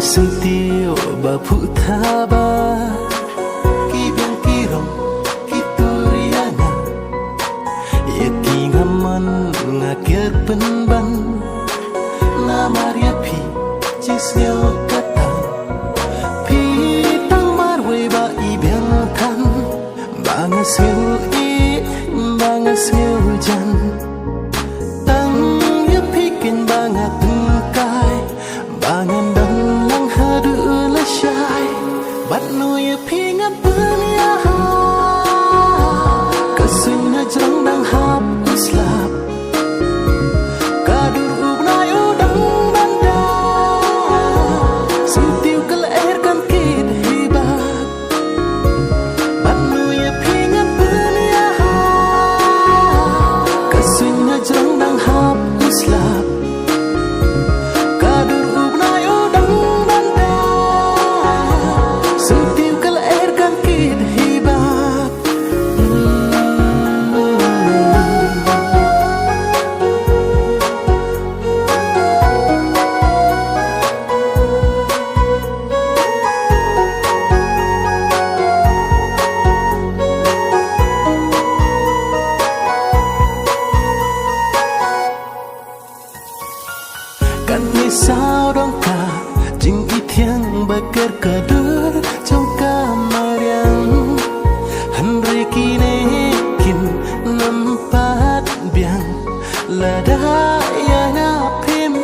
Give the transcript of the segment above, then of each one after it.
Sentiyo ba putaba Kibang kirong kituriana Yaking haman ngakir penban Na Maria pi jisnyo katang Pi tang marwe ba ibiang kan Bangas ngil jan Tang ya pikin bangat tengkai Bangan dang lang hadu la syai Bat no ya pingat punya Kesunya jang dang hap uslap Kadur ubnay udang banda Sentiu kelairkan kid hibat Bat no ya pingat punya Kesunya jang dang hap uslap Kan ni sao dong ka jing itiang bakar kadur trong kamar yang Henry kine kin nampat biang lada ya na pim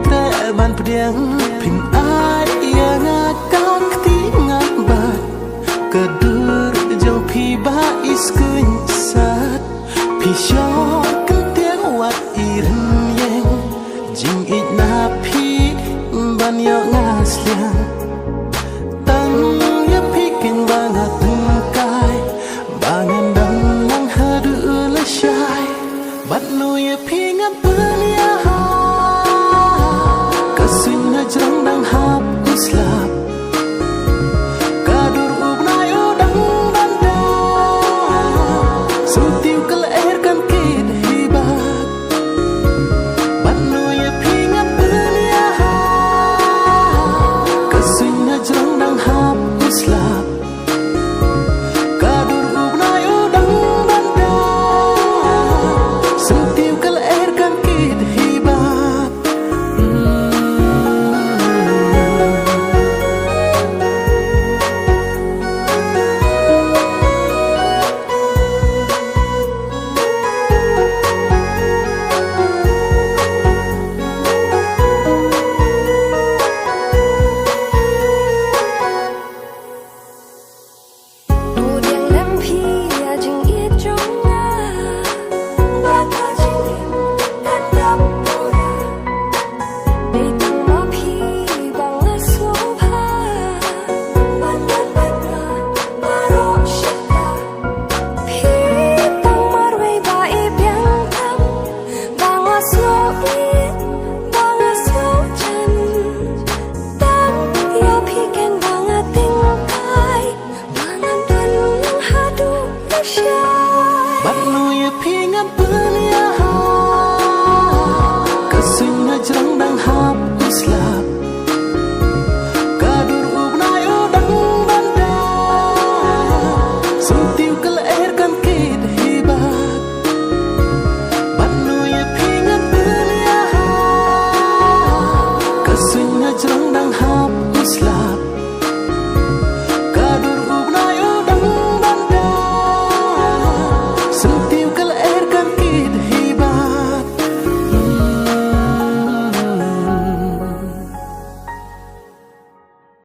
treban pediang pin ai ya na kang tingat bat kadur jong pi ba iskuin sat pi syok kentiang wat irin yang jing it na pi ban yo ngasliang tang ya pikin bangat tengkai bangan dang lang hadu la syai bat no ya pingat